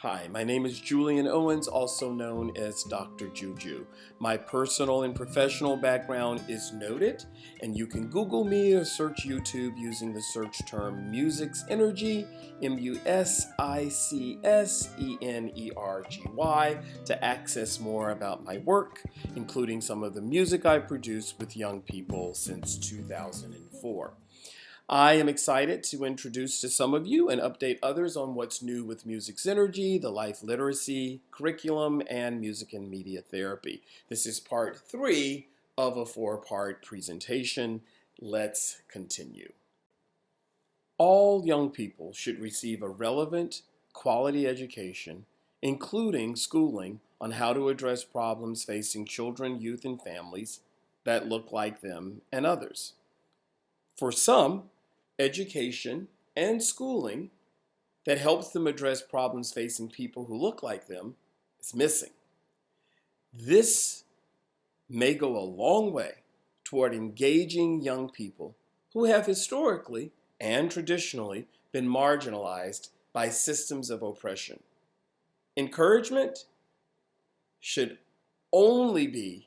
Hi, my name is Julian Owens, also known as Dr. Juju. My personal and professional background is noted, and you can Google me or search YouTube using the search term MusicsEnergy, MusicsEnergy, to access more about my work, including some of the music I've produced with young people since 2004. I am excited to introduce to some of you and update others on what's new with MusicsEnergy, the life literacy curriculum, and music and media therapy. This is part 3 of a 4-part presentation. Let's continue. All young people should receive a relevant, quality education, including schooling on how to address problems facing children, youth, and families that look like them and others. For some, education and schooling that helps them address problems facing people who look like them is missing. This may go a long way toward engaging young people who have historically and traditionally been marginalized by systems of oppression. Encouragement should not only be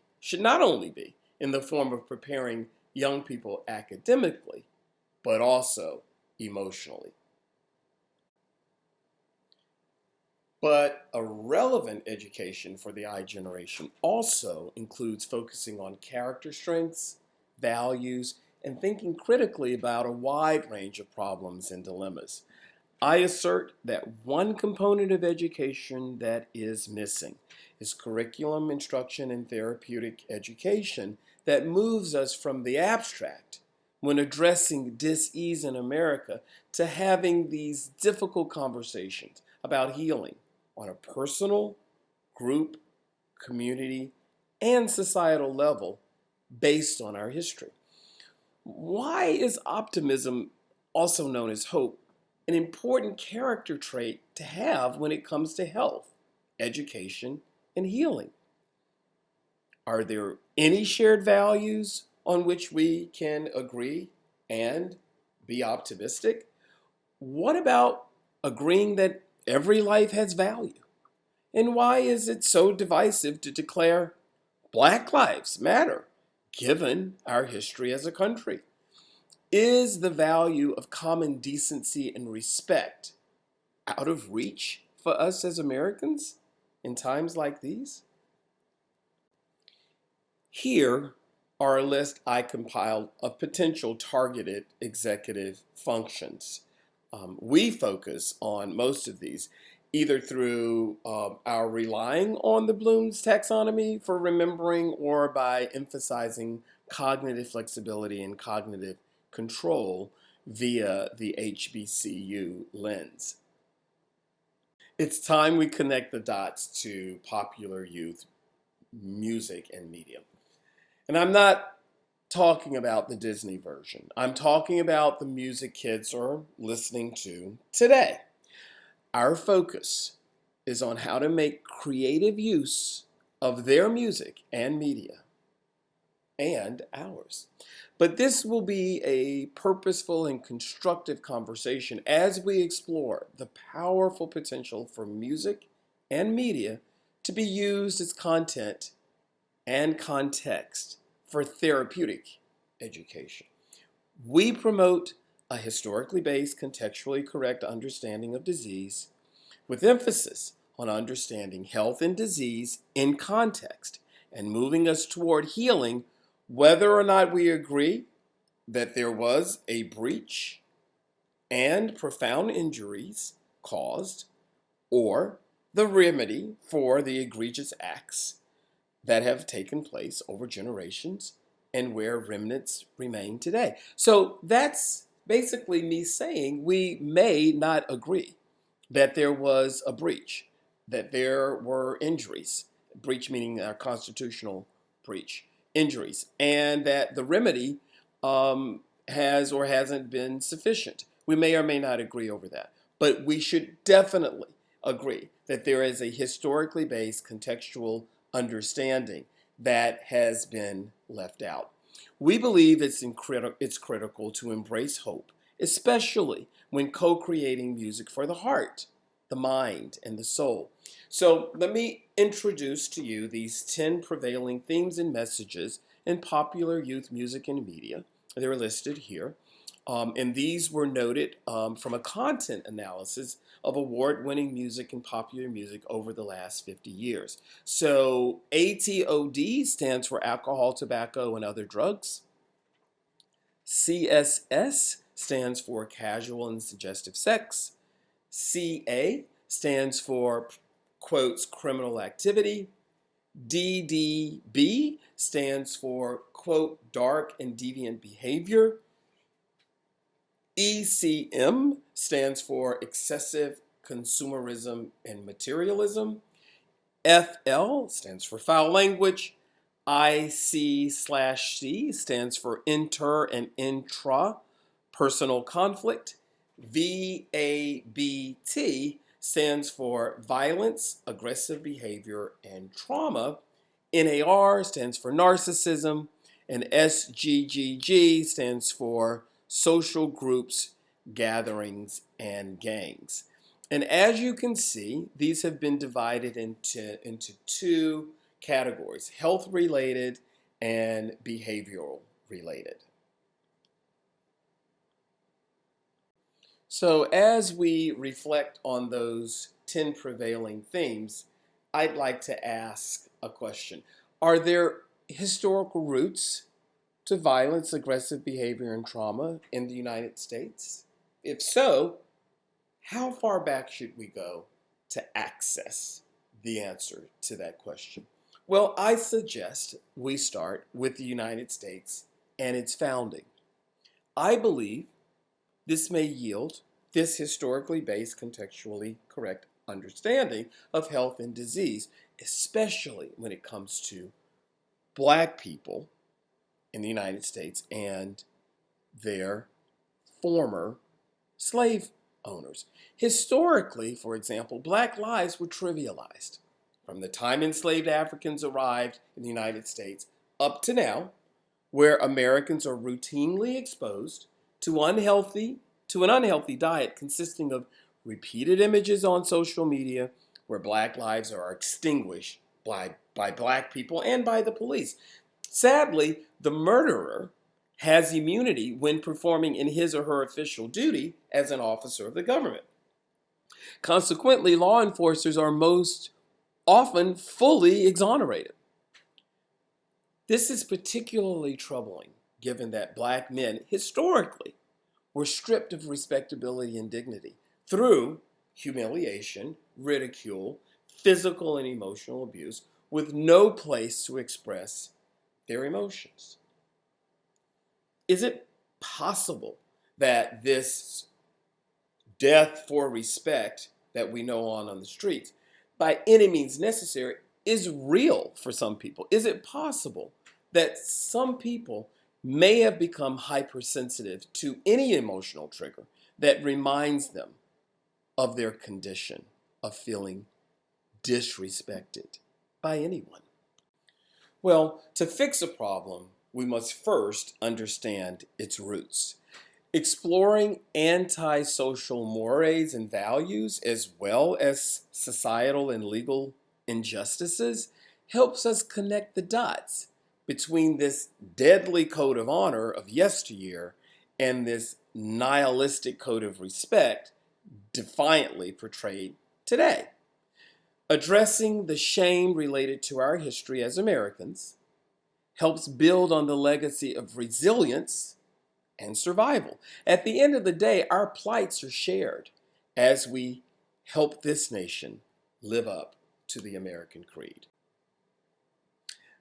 in the form of preparing young people academically, but also emotionally. But a relevant education for the I generation also includes focusing on character strengths, values, and thinking critically about a wide range of problems and dilemmas. I assert that one component of education that is missing is curriculum, instruction, and therapeutic education that moves us from the abstract when addressing dis-ease in America to having these difficult conversations about healing on a personal, group, community, and societal level based on our history. Why is optimism, also known as hope, an important character trait to have when it comes to health, education, and healing? Are there any shared values on which we can agree and be optimistic? What about agreeing that every life has value? And why is it so divisive to declare Black Lives Matter, given our history as a country? Is the value of common decency and respect out of reach for us as Americans in times like these? Here are a list I compiled of potential targeted executive functions. We focus on most of these either through our relying on the Bloom's taxonomy for remembering or by emphasizing cognitive flexibility and cognitive control via the HBCU lens. It's time we connect the dots to popular youth music and media. And I'm not talking about the Disney version. I'm talking about the music kids are listening to today. Our focus is on how to make creative use of their music and media and ours. But this will be a purposeful and constructive conversation as we explore the powerful potential for music and media to be used as content and context for therapeutic education. We promote a historically based, contextually correct understanding of disease with emphasis on understanding health and disease in context and moving us toward healing, whether or not we agree that there was a breach and profound injuries caused, or the remedy for the egregious acts that have taken place over generations and where remnants remain today. So that's basically me saying we may not agree that there was a breach, that there were injuries, breach meaning a constitutional breach, injuries, and that the remedy has or hasn't been sufficient. We may or may not agree over that, but we should definitely agree that there is a historically based contextual understanding that has been left out. We believe it's critical to embrace hope, especially when co-creating music for the heart the mind, and the soul. So let me introduce to you these 10 prevailing themes and messages in popular youth music and media. They're listed here. And these were noted from a content analysis of award-winning music and popular music over the last 50 years. So ATOD stands for alcohol, tobacco, and other drugs. CSS stands for casual and suggestive sex. CA stands for, quotes, criminal activity. DDB stands for, quote, dark and deviant behavior. ECM stands for excessive consumerism and materialism. FL stands for foul language. IC/C stands for inter and intra personal conflict. VABT stands for violence, aggressive behavior, and trauma. NAR stands for narcissism. And SGGG stands for social groups, gatherings, and gangs. And as you can see, these have been divided into two categories: health-related and behavioral-related. So as we reflect on those 10 prevailing themes, I'd like to ask a question. Are there historical roots to violence, aggressive behavior, and trauma in the United States? If so, how far back should we go to access the answer to that question? Well, I suggest we start with the United States and its founding. I believe this may yield this historically based, contextually correct understanding of health and disease, especially when it comes to Black people in the United States and their former slave owners. Historically, for example, Black lives were trivialized. From the time enslaved Africans arrived in the United States up to now, where Americans are routinely exposed to an unhealthy diet consisting of repeated images on social media where Black lives are extinguished by Black people and by the police. Sadly, the murderer has immunity when performing in his or her official duty as an officer of the government. Consequently, law enforcers are most often fully exonerated. This is particularly troubling given that Black men historically were stripped of respectability and dignity through humiliation, ridicule, physical and emotional abuse, with no place to express their emotions. Is it possible that this death for respect that we know on the streets, by any means necessary, is real for some people? Is it possible that some people may have become hypersensitive to any emotional trigger that reminds them of their condition of feeling disrespected by anyone? Well, to fix a problem, we must first understand its roots. Exploring antisocial mores and values, as well as societal and legal injustices, helps us connect the dots between this deadly code of honor of yesteryear and this nihilistic code of respect defiantly portrayed today. Addressing the shame related to our history as Americans helps build on the legacy of resilience and survival. At the end of the day, our plights are shared as we help this nation live up to the American creed.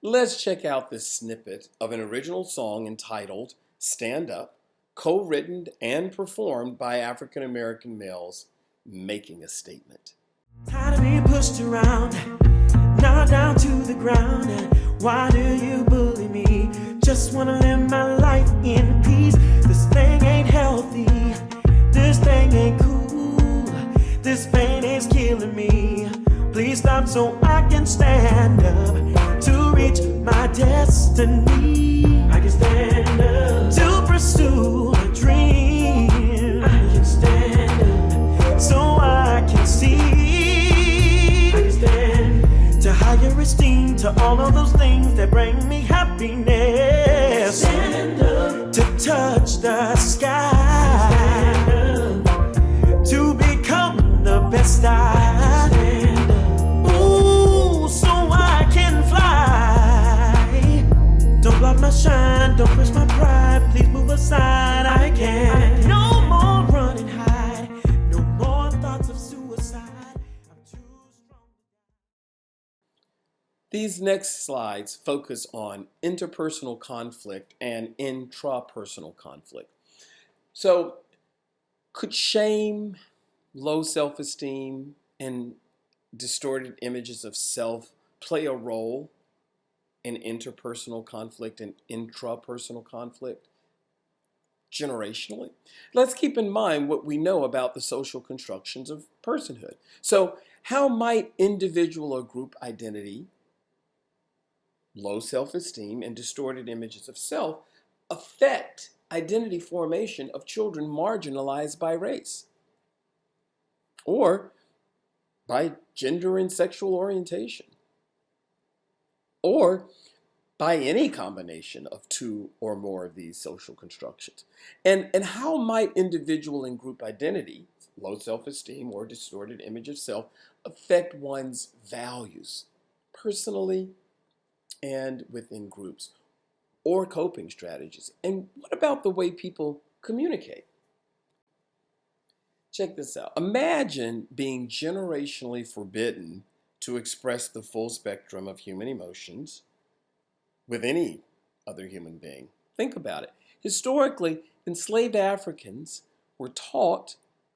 Let's check out this snippet of an original song entitled Stand Up, co-written and performed by African American males making a statement. Tired of being pushed around, now down to the ground. And why do you bully me? Just wanna live my life in peace. This thing ain't healthy, this thing ain't cool. This pain is killing me. Please stop so I can stand up to reach my destiny. I can stand up to pursue a dream. I can stand up so I can see self-esteem to all of those things that bring me happiness. Stand up to touch the sky, stand up to become the best I. Stand up. Ooh, so I can fly. Don't block my shine, don't push my pride. Please move aside, I can't. No more run and hide, no more thoughts of suicide. I'm too strong. These next slides focus on interpersonal conflict and intrapersonal conflict. So, could shame, low self-esteem, and distorted images of self play a role in interpersonal conflict and intrapersonal conflict? Generationally, let's keep in mind what we know about the social constructions of personhood. So, how might individual or group identity, low self-esteem, and distorted images of self affect identity formation of children marginalized by race or by gender and sexual orientation, or by any combination of two or more of these social constructions? And how might individual and group identity, low self-esteem or distorted image of self, affect one's values personally and within groups, or coping strategies? And what about the way people communicate? Check this out. Imagine being generationally forbidden to express the full spectrum of human emotions with any other human being. Think about it. Historically, enslaved Africans were taught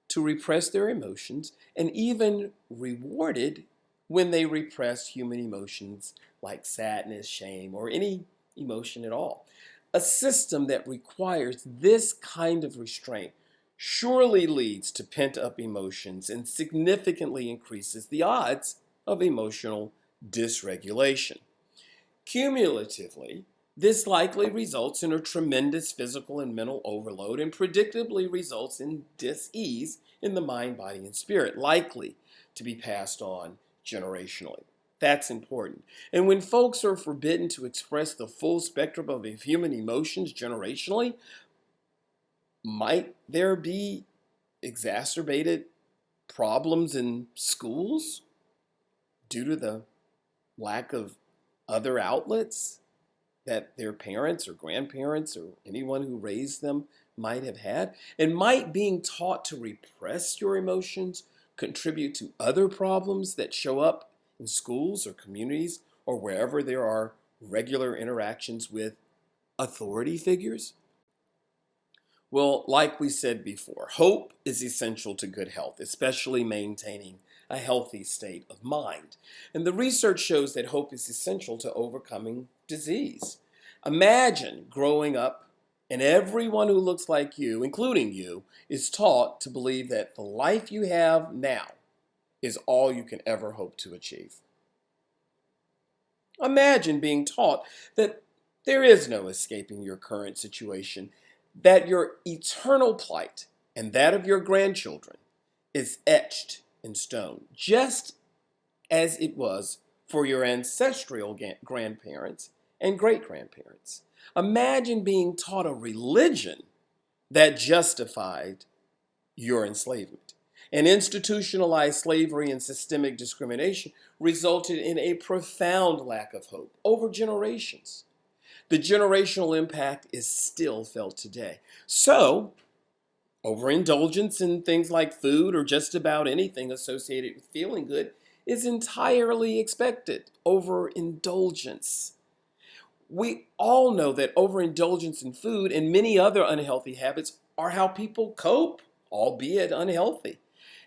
to repress their emotions and even rewarded when they repressed human emotions like sadness, shame, or any emotion at all. A system that requires this kind of restraint surely leads to pent-up emotions and significantly increases the odds of emotional dysregulation. Cumulatively, this likely results in a tremendous physical and mental overload and predictably results in dis-ease in the mind, body, and spirit, likely to be passed on generationally. That's important. And when folks are forbidden to express the full spectrum of human emotions generationally, might there be exacerbated problems in schools due to the lack of other outlets that their parents or grandparents or anyone who raised them might have had? And might being taught to repress your emotions contribute to other problems that show up in schools or communities or wherever there are regular interactions with authority figures? Well, like we said before, hope is essential to good health, especially maintaining a healthy state of mind. And the research shows that hope is essential to overcoming disease. Imagine growing up and everyone who looks like you, including you, is taught to believe that the life you have now is all you can ever hope to achieve. Imagine being taught that there is no escaping your current situation, that your eternal plight and that of your grandchildren is etched in stone, just as it was for your ancestral grandparents and great-grandparents. Imagine being taught a religion that justified your enslavement. And institutionalized slavery and systemic discrimination resulted in a profound lack of hope over generations. The generational impact is still felt today. So, overindulgence in things like food or just about anything associated with feeling good is entirely expected. Overindulgence. We all know that overindulgence in food and many other unhealthy habits are how people cope, albeit unhealthy.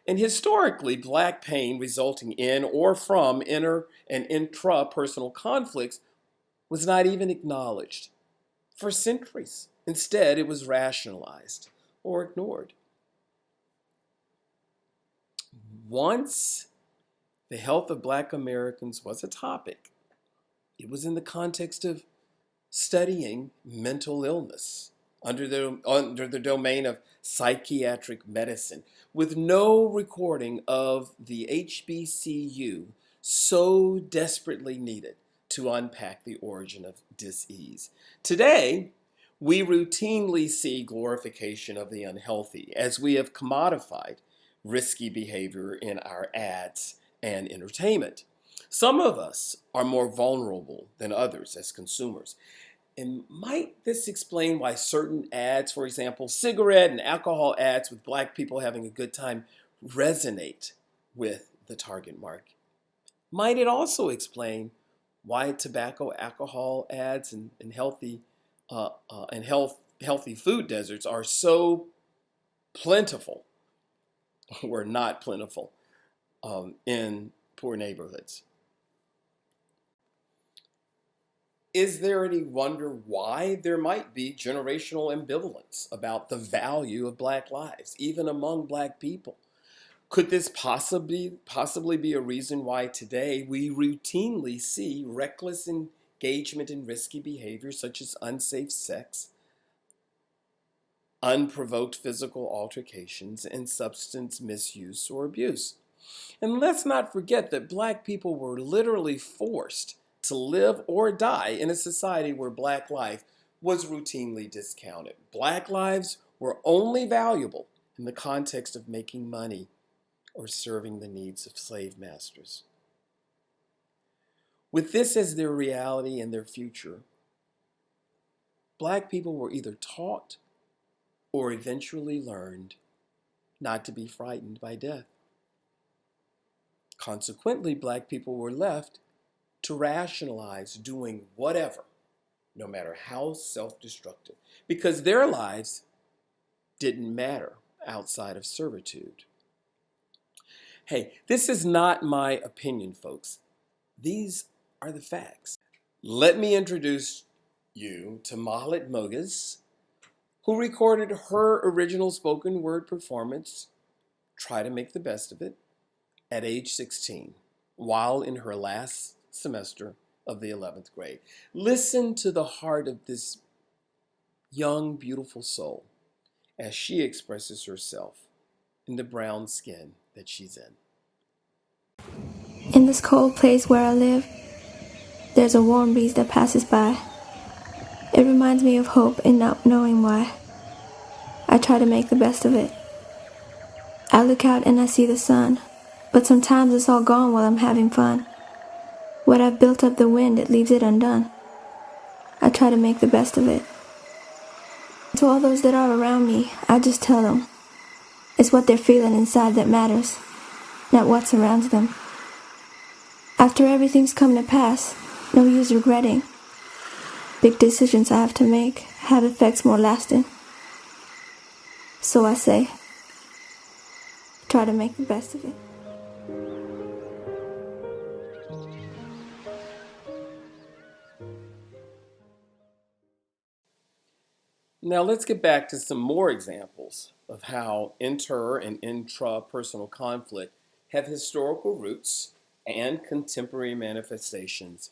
And historically, Black pain resulting in or from inter and intrapersonal conflicts was not even acknowledged for centuries. Instead, it was rationalized or ignored. Once the health of Black Americans was a topic, it was in the context of studying mental illness under the domain of psychiatric medicine, with no recording of the HBCU so desperately needed to unpack the origin of dis-ease. Today, we routinely see glorification of the unhealthy as we have commodified risky behavior in our ads and entertainment. Some of us are more vulnerable than others as consumers. And might this explain why certain ads, for example, cigarette and alcohol ads with Black people having a good time, resonate with the target market? Might it also explain why tobacco, alcohol ads, and healthy food deserts are so plentiful, or not plentiful, in poor neighborhoods? Is there any wonder why there might be generational ambivalence about the value of Black lives, even among Black people? Could this possibly be a reason why today we routinely see reckless engagement in risky behavior such as unsafe sex, unprovoked physical altercations, and substance misuse or abuse? And let's not forget that Black people were literally forced to live or die in a society where Black life was routinely discounted. Black lives were only valuable in the context of making money or serving the needs of slave masters. With this as their reality and their future, Black people were either taught or eventually learned not to be frightened by death. Consequently, Black people were left to rationalize doing whatever, no matter how self-destructive, because their lives didn't matter outside of servitude. Hey, this is not my opinion, folks. These are the facts. Let me introduce you to Mahlet Mogiz, who recorded her original spoken word performance, Try to Make the Best of It, at age 16, while in her last semester of the 11th grade. Listen to the heart of this young, beautiful soul as she expresses herself in the brown skin that she's in. In this cold place where I live, there's a warm breeze that passes by. It reminds me of hope and not knowing why. I try to make the best of it. I look out and I see the sun, but sometimes it's all gone while I'm having fun. What I've built up the wind, it leaves it undone. I try to make the best of it. To all those that are around me, I just tell them, it's what they're feeling inside that matters, not what surrounds them. After everything's come to pass, no use regretting. Big decisions I have to make have effects more lasting. So I say, try to make the best of it. Now let's get back to some more examples of how inter and intrapersonal conflict have historical roots and contemporary manifestations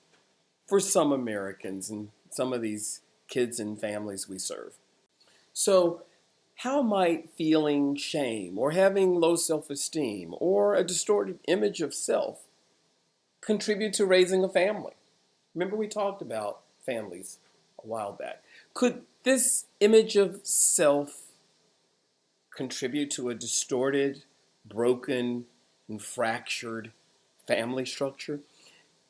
for some Americans and some of these kids and families we serve. So, how might feeling shame or having low self-esteem or a distorted image of self contribute to raising a family? Remember we talked about families a while back. Could this image of self contribute to a distorted, broken, and fractured family structure?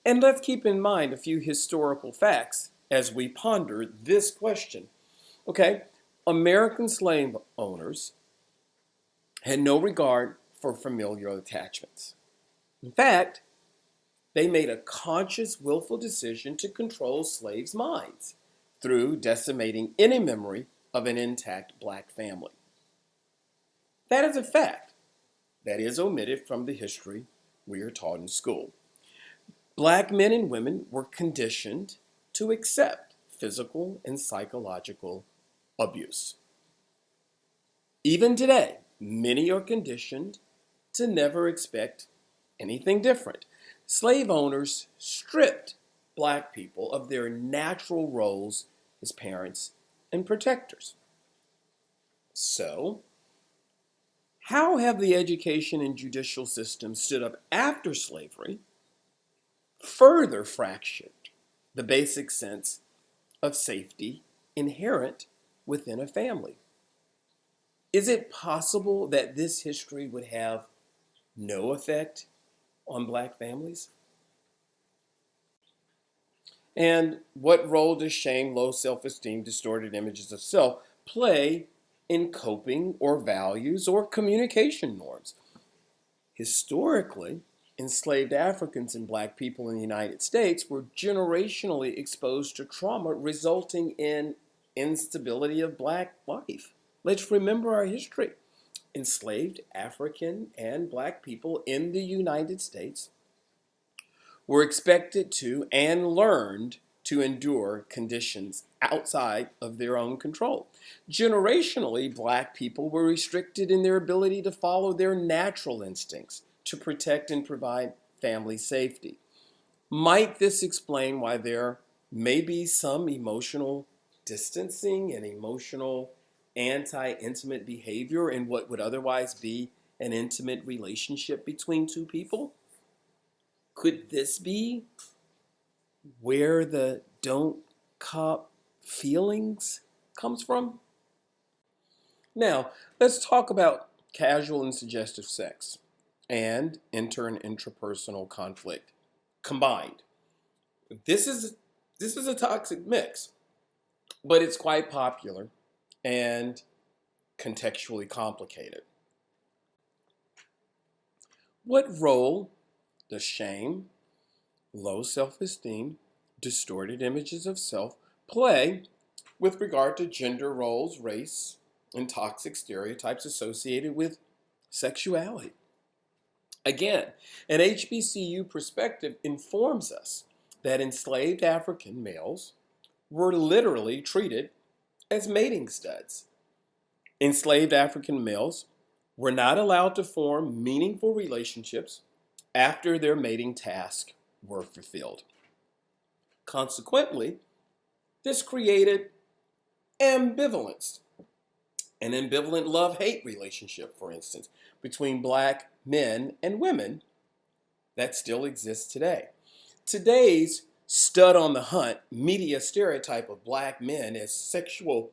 And let's keep in mind a few historical facts as we ponder this question. Okay, American slave owners had no regard for familial attachments. In fact, they made a conscious, willful decision to control slaves' minds through decimating any memory of an intact Black family. That is a fact that is omitted from the history we are taught in school. Black men and women were conditioned to accept physical and psychological abuse. Even today, many are conditioned to never expect anything different. Slave owners stripped Black people of their natural roles as parents and protectors. So, how have the education and judicial systems stood up after slavery further fractured the basic sense of safety inherent within a family. Is it possible that this history would have no effect on Black families? And what role does shame, low self-esteem, distorted images of self play in coping or values or communication norms? Historically, enslaved Africans and Black people in the United States were generationally exposed to trauma resulting in instability of Black life. Let's remember our history. Enslaved African and Black people in the United States were expected to and learned to endure conditions outside of their own control. Generationally, Black people were restricted in their ability to follow their natural instincts to protect and provide family safety. Might this explain why there may be some emotional distancing and emotional anti-intimate behavior in what would otherwise be an intimate relationship between two people? Could this be where the don't cop feelings comes from? Now, let's talk about casual and suggestive sex and inter and intrapersonal conflict combined. This is a toxic mix, but it's quite popular and contextually complicated. What role does shame, low self-esteem, distorted images of self play with regard to gender roles, race, and toxic stereotypes associated with sexuality? Again, an HBCU perspective informs us that enslaved African males were literally treated as mating studs. Enslaved African males were not allowed to form meaningful relationships after their mating tasks were fulfilled. Consequently, this created ambivalence, an ambivalent love-hate relationship, for instance, between Black men and women that still exists today. Today's stud on the hunt media stereotype of Black men as sexual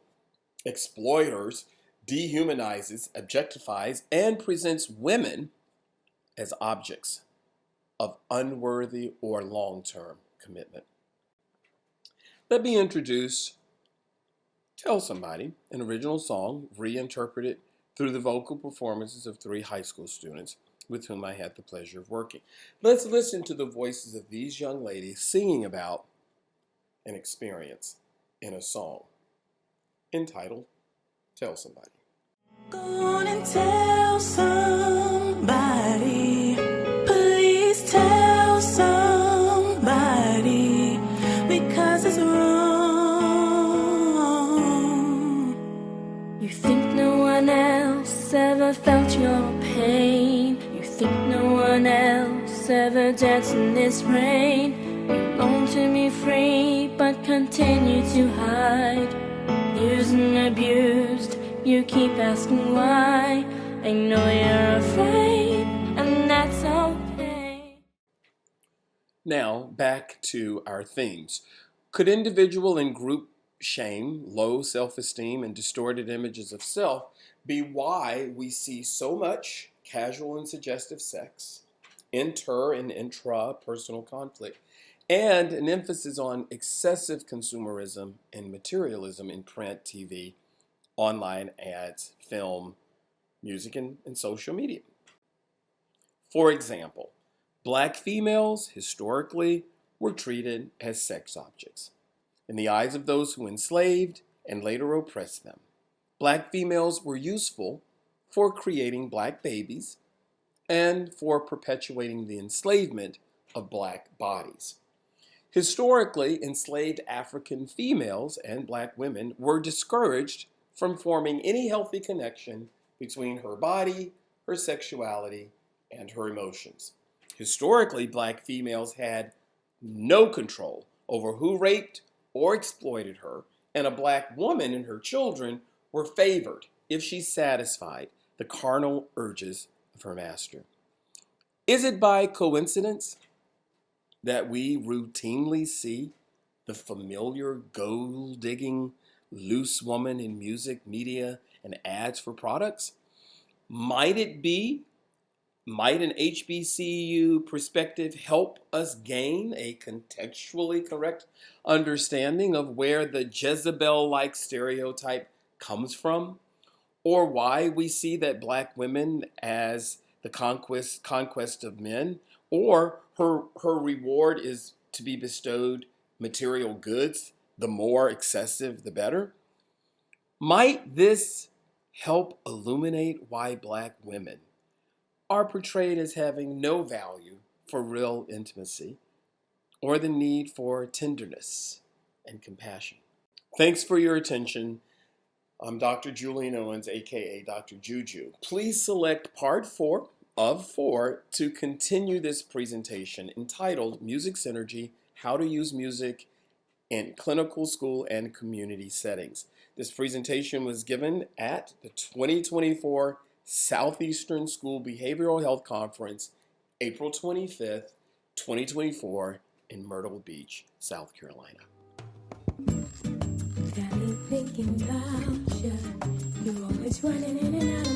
exploiters dehumanizes, objectifies, and presents women as objects of unworthy or long-term commitment. Let me introduce Tell Somebody, an original song reinterpreted through the vocal performances of 3 high school students with whom I had the pleasure of working. Let's listen to the voices of these young ladies singing about an experience in a song entitled Tell Somebody. Go on and tell somebody. Please tell somebody, because it's wrong. You think no one else ever felt your pain. You think no one else ever danced in this rain. You long to be free, but continue to hide. Used and abused, you keep asking why. I know you're afraid, and that's okay. Now, back to our themes. Could individual and group shame, low self-esteem, and distorted images of self be why we see so much casual and suggestive sex, inter and intra-personal conflict, and an emphasis on excessive consumerism and materialism in print, TV, online ads, film, music, and social media? For example, Black females historically were treated as sex objects in the eyes of those who enslaved and later oppressed them. Black females were useful for creating Black babies and for perpetuating the enslavement of Black bodies. Historically, enslaved African females and Black women were discouraged from forming any healthy connection between her body, her sexuality, and her emotions. Historically, Black females had no control over who raped or exploited her, and a Black woman and her children were favored if she satisfied the carnal urges of her master. Is it by coincidence that we routinely see the familiar gold-digging loose woman in music, media, and ads for products? Might an HBCU perspective help us gain a contextually correct understanding of where the Jezebel-like stereotype comes from? Or why we see that black women as the conquest of men? Or her reward is to be bestowed material goods, the more excessive, the better? Might this help illuminate why black women are portrayed as having no value for real intimacy or the need for tenderness and compassion? Thanks for your attention. I'm Dr. Julian Owens, aka Dr. Juju. Please select part 4 of 4 to continue this presentation entitled MusicsEnergy: How to Use Music in Clinical, School, and Community Settings. This presentation was given at the 2024 Southeastern School Behavioral Health Conference, April 25th, 2024 in Myrtle Beach, South Carolina. Got me thinking about you. You always running in and out of